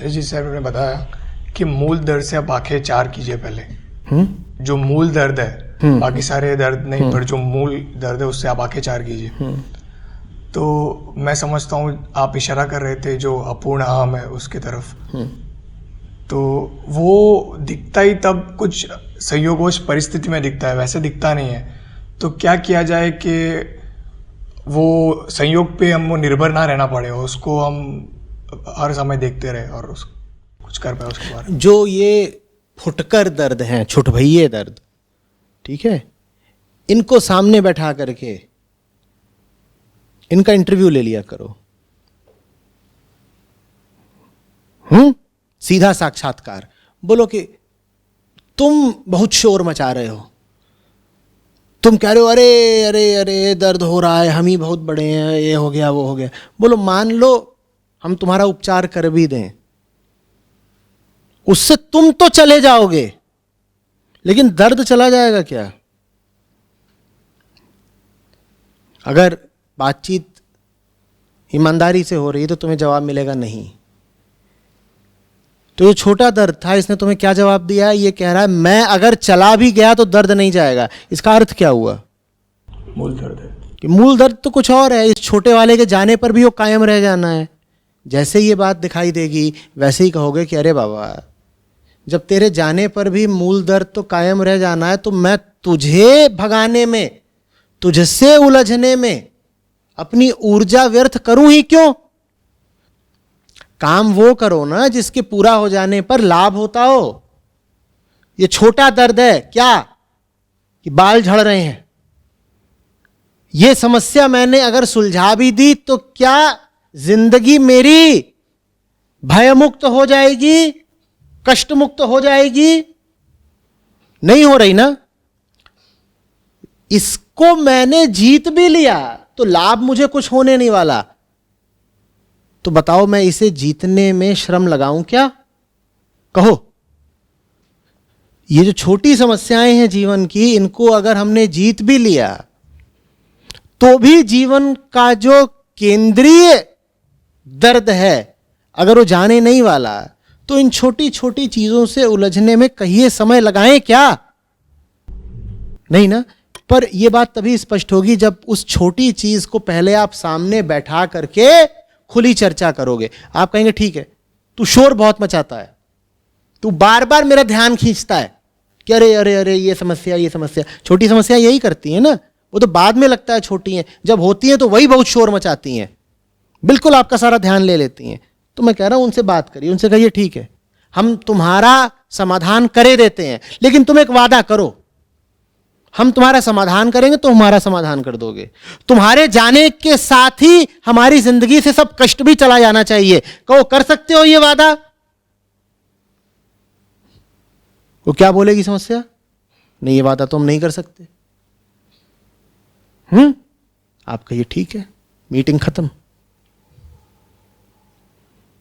जी sir ने बताया कि मूल दर्द से आप आंखें चार कीजिए पहले। जो मूल दर्द है, बाकी सारे दर्द नहीं, पर जो मूल दर्द है उससे आप आंखें चार कीजिए। तो मैं समझता हूँ आप इशारा कर रहे थे जो अपूर्ण आम है उसकी तरफ। तो वो दिखता ही तब कुछ संयोगवश परिस्थिति में दिखता है, वैसे दिखता नहीं है। तो क्या किया जाए कि वो संयोग पे हम वो निर्भर ना रहना पड़े, उसको हम हर समय देखते रहे और कुछ कर पाए उसके बारे में। जो ये फुटकर दर्द हैं, छुटभइये दर्द, ठीक है, इनको सामने बैठा करके इनका इंटरव्यू ले लिया करो। सीधा साक्षात्कार। बोलो कि तुम बहुत शोर मचा रहे हो, तुम कह रहे हो अरे अरे अरे दर्द हो रहा है, हम ही बहुत बड़े हैं, ये हो गया वो हो गया। बोलो मान लो हम तुम्हारा उपचार कर भी दें, उससे तुम तो चले जाओगे, लेकिन दर्द चला जाएगा क्या? अगर बातचीत ईमानदारी से हो रही है तो तुम्हें जवाब मिलेगा नहीं। तो ये छोटा दर्द था, इसने तुम्हें क्या जवाब दिया? ये कह रहा है मैं अगर चला भी गया तो दर्द नहीं जाएगा। इसका अर्थ क्या हुआ? मूल दर्द है कि मूल दर्द तो कुछ और है, इस छोटे वाले के जाने पर भी वो कायम रह जाना है। जैसे ये बात दिखाई देगी वैसे ही कहोगे कि अरे बाबा, जब तेरे जाने पर भी मूल दर्द तो कायम रह जाना है, तो मैं तुझे भगाने में, तुझसे उलझने में अपनी ऊर्जा व्यर्थ करूं ही क्यों? काम वो करो ना जिसके पूरा हो जाने पर लाभ होता हो। ये छोटा दर्द है क्या कि बाल झड़ रहे हैं, ये समस्या मैंने अगर सुलझा भी दी तो क्या जिंदगी मेरी भयमुक्त हो जाएगी, कष्ट मुक्त हो जाएगी? नहीं हो रही ना। इसको मैंने जीत भी लिया तो लाभ मुझे कुछ होने नहीं वाला। तो बताओ मैं इसे जीतने में श्रम लगाऊं क्या? कहो। ये जो छोटी समस्याएं हैं जीवन की, इनको अगर हमने जीत भी लिया तो भी जीवन का जो केंद्रीय दर्द है अगर वो जाने नहीं वाला, तो इन छोटी छोटी चीजों से उलझने में कहिए समय लगाएं क्या? नहीं ना। पर यह बात तभी स्पष्ट होगी जब उस छोटी चीज को पहले आप सामने बैठा करके खुली चर्चा करोगे। आप कहेंगे ठीक है, तू शोर बहुत मचाता है, तू बार बार मेरा ध्यान खींचता है कि अरे अरे अरे ये समस्या ये समस्या। छोटी समस्या यही करती है ना, वो तो बाद में लगता है छोटी हैं, जब होती हैं तो वही बहुत शोर मचाती हैं, बिल्कुल आपका सारा ध्यान ले लेती हैं। तो मैं कह रहा हूं उनसे बात करिए, उनसे कहिए ठीक है हम तुम्हारा समाधान करे देते हैं, लेकिन तुम एक वादा करो, हम तुम्हारा समाधान करेंगे तो हमारा समाधान कर दोगे। तुम्हारे जाने के साथ ही हमारी जिंदगी से सब कष्ट भी चला जाना चाहिए। कहो कर सकते हो ये वादा? वो क्या बोलेगी समस्या? नहीं, ये वादा तो हम नहीं कर सकते। आप कहिए ठीक है, मीटिंग खत्म।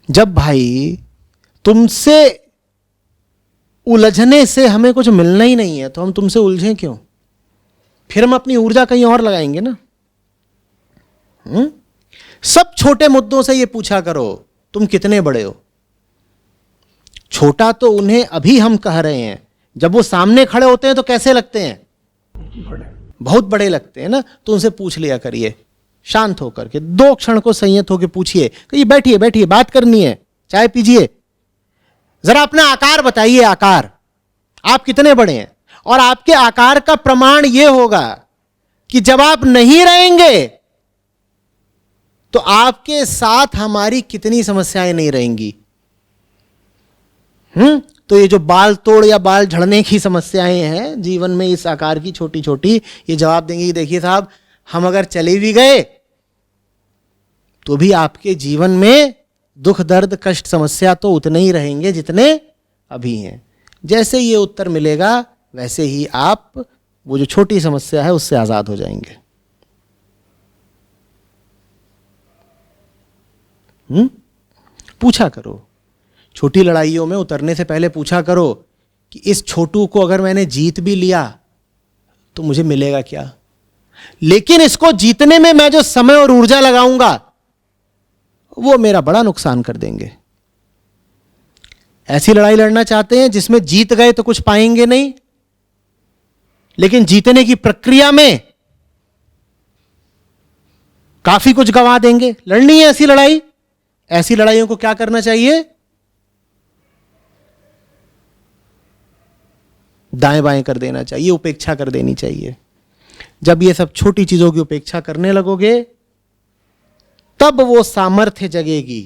जब भाई तुमसे उलझने से हमें कुछ मिलना ही नहीं है तो हम तुमसे उलझें क्यों? फिर हम अपनी ऊर्जा कहीं और लगाएंगे ना। सब छोटे मुद्दों से ये पूछा करो तुम कितने बड़े हो। छोटा तो उन्हें अभी हम कह रहे हैं, जब वो सामने खड़े होते हैं तो कैसे लगते हैं? बहुत बड़े लगते हैं ना। तो उनसे पूछ लिया करिए शांत होकर के, 2 क्षण को संयत होकर पूछिए कि बैठिए बैठिए, बात करनी है, चाय पीजिए, जरा अपना आकार बताइए, आकार आप कितने बड़े हैं। और आपके आकार का प्रमाण यह होगा कि जब आप नहीं रहेंगे तो आपके साथ हमारी कितनी समस्याएं नहीं रहेंगी। तो ये जो बाल तोड़ या बाल झड़ने की समस्याएं हैं जीवन में इस आकार की छोटी छोटी, ये जवाब देंगे कि देखिए साहब, हम अगर चले भी गए तो भी आपके जीवन में दुख दर्द कष्ट समस्या तो उतने ही रहेंगे जितने अभी हैं। जैसे ये उत्तर मिलेगा वैसे ही आप वो जो छोटी समस्या है उससे आजाद हो जाएंगे। पूछा करो, छोटी लड़ाइयों में उतरने से पहले पूछा करो कि इस छोटू को अगर मैंने जीत भी लिया तो मुझे मिलेगा क्या? लेकिन इसको जीतने में मैं जो समय और ऊर्जा लगाऊंगा वो मेरा बड़ा नुकसान कर देंगे। ऐसी लड़ाई लड़ना चाहते हैं जिसमें जीत गए तो कुछ पाएंगे नहीं, लेकिन जीतने की प्रक्रिया में काफी कुछ गंवा देंगे। लड़नी है ऐसी लड़ाई, ऐसी लड़ाइयों को क्या करना चाहिए? दाएं बाएं कर देना चाहिए, उपेक्षा कर देनी चाहिए। जब ये सब छोटी चीजों की उपेक्षा करने लगोगे, तब वो सामर्थ्य जगेगी,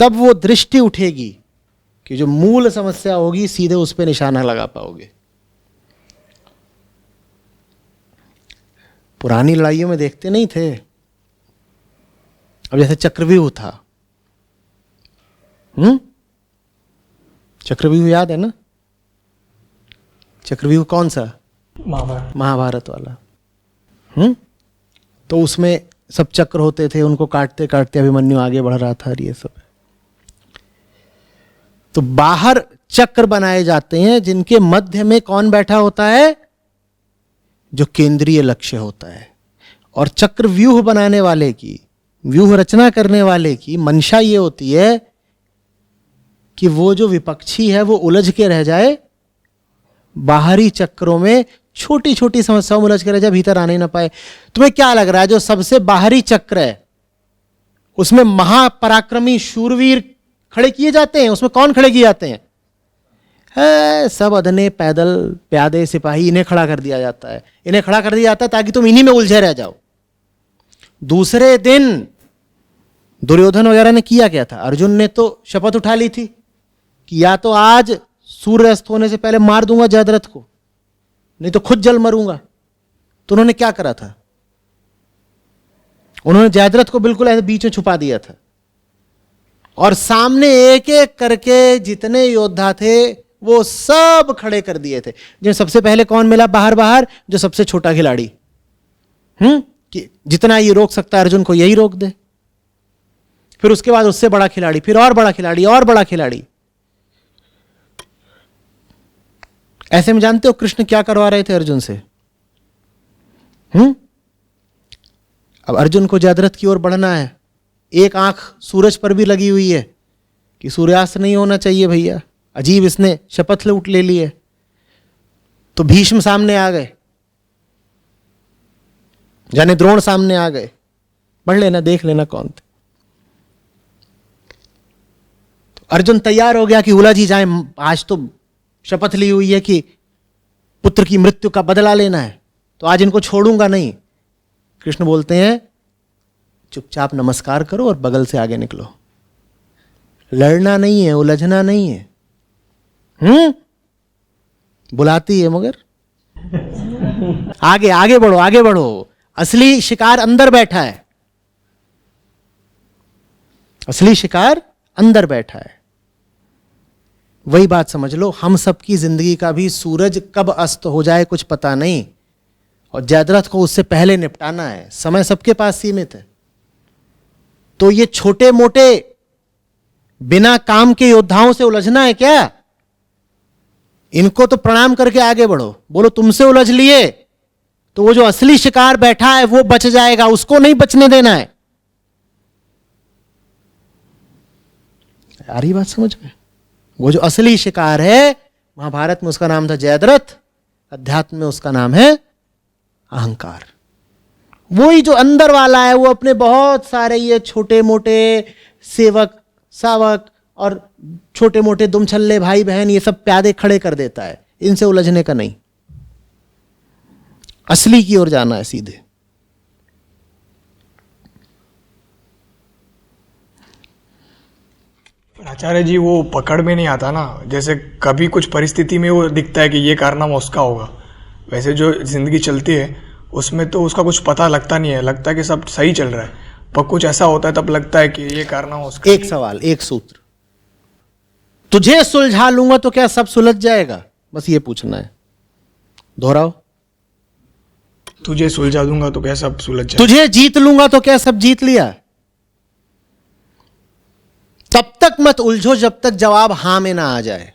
तब वो दृष्टि उठेगी कि जो मूल समस्या होगी सीधे उस पर निशाना लगा पाओगे। पुरानी लड़ाइयों में देखते नहीं थे, अब जैसे चक्रव्यूह था, चक्रव्यूह याद है ना? चक्रव्यूह कौन सा? महाभारत वाला। तो उसमें सब चक्र होते थे, उनको काटते काटते अभिमन्यु आगे बढ़ रहा था, ये सब। तो बाहर चक्र बनाए जाते हैं जिनके मध्य में कौन बैठा होता है? जो केंद्रीय लक्ष्य होता है। और चक्र व्यूह बनाने वाले की, व्यूह रचना करने वाले की मंशा ये होती है कि वो जो विपक्षी है वो उलझ के रह जाए, बाहरी चक्रों में छोटी छोटी समस्याओं में उलझ के रह जाए, भीतर आने ना पाए। तुम्हें क्या लग रहा है जो सबसे बाहरी चक्र है उसमें महापराक्रमी शूरवीर खड़े किए जाते हैं? उसमें कौन खड़े किए जाते हैं? सब अदने पैदल प्यादे सिपाही, इन्हें खड़ा कर दिया जाता है। इन्हें खड़ा कर दिया जाता है ताकि तुम इन्हीं में उलझे रह जाओ। दूसरे दिन दुर्योधन वगैरह ने किया क्या था? अर्जुन ने तो शपथ उठा ली थी कि या तो आज सूर्यास्त होने से पहले मार दूंगा जयद्रथ को, नहीं तो खुद जल मरूंगा। तो उन्होंने क्या करा था? उन्होंने जयद्रथ को बिल्कुल ऐसे बीच में छुपा दिया था और सामने एक एक करके जितने योद्धा थे वो सब खड़े कर दिए थे। जिन सबसे पहले कौन मिला बाहर बाहर? जो सबसे छोटा खिलाड़ी, कि जितना ये रोक सकता है अर्जुन को यही रोक दे। फिर उसके बाद उससे बड़ा खिलाड़ी, फिर और बड़ा खिलाड़ी, और बड़ा खिलाड़ी। ऐसे में जानते हो कृष्ण क्या करवा रहे थे अर्जुन से? अब अर्जुन को जयद्रथ की ओर बढ़ना है, एक आंख सूरज पर भी लगी हुई है कि सूर्यास्त नहीं होना चाहिए भैया। अजीब इसने शपथ ले ली है। तो भीष्म सामने आ गए, जाने द्रोण सामने आ गए, पढ़ लेना, देख लेना कौन थे। तो अर्जुन तैयार हो गया कि उलझ ही जाए, आज तो शपथ ली हुई है कि पुत्र की मृत्यु का बदला लेना है, तो आज इनको छोड़ूंगा नहीं। कृष्ण बोलते हैं चुपचाप नमस्कार करो और बगल से आगे निकलो। लड़ना नहीं है, उलझना नहीं है। बुलाती है मगर आगे आगे बढ़ो, आगे बढ़ो। असली शिकार अंदर बैठा है, असली शिकार अंदर बैठा है। वही बात समझ लो, हम सबकी जिंदगी का भी सूरज कब अस्त हो जाए कुछ पता नहीं, और जयद्रथ को उससे पहले निपटाना है। समय सबके पास सीमित है। तो ये छोटे मोटे बिना काम के योद्धाओं से उलझना है क्या? इनको तो प्रणाम करके आगे बढ़ो। बोलो तुमसे उलझ लिए तो वो जो असली शिकार बैठा है वो बच जाएगा, उसको नहीं बचने देना है। आ रही बात समझ में? वो जो असली शिकार है, महाभारत में उसका नाम था जयद्रथ, अध्यात्म में उसका नाम है अहंकार। वही जो अंदर वाला है, वो अपने बहुत सारे ये छोटे मोटे सेवक सावक और छोटे मोटे दुमछल्ले भाई बहन ये सब प्यादे खड़े कर देता है। इनसे उलझने का नहीं, असली की ओर जाना है सीधे। आचार्य जी वो पकड़ में नहीं आता ना, जैसे कभी कुछ परिस्थिति में वो दिखता है कि ये कारनामा उसका होगा, वैसे जो जिंदगी चलती है उसमें तो उसका कुछ पता लगता नहीं है, लगता है कि सब सही चल रहा है, पर कुछ ऐसा होता है तब लगता है कि ये कारनामा उसका। एक सवाल, एक सूत्र, तुझे सुलझा लूंगा तो क्या सब सुलझ जाएगा? बस ये पूछना है, दोहराओ। तुझे सुलझा दूंगा तो क्या सब सुलझ जाएगा? तुझे जीत लूंगा तो क्या सब जीत लिया? तब तक मत उलझो जब तक जवाब हां में ना आ जाए।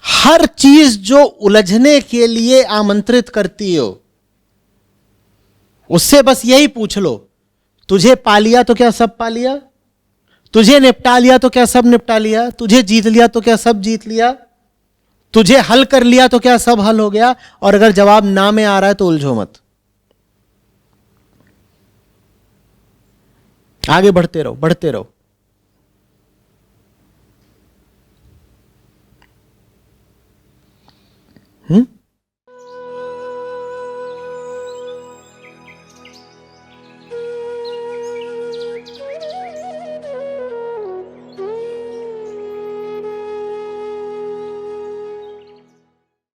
हर चीज जो उलझने के लिए आमंत्रित करती हो उससे बस यही पूछ लो, तुझे पा लिया तो क्या सब पा लिया? तुझे निपटा लिया तो क्या सब निपटा लिया? तुझे जीत लिया तो क्या सब जीत लिया? तुझे हल कर लिया तो क्या सब हल हो गया? और अगर जवाब ना में आ रहा है तो उलझो मत, आगे बढ़ते रहो, बढ़ते रहो।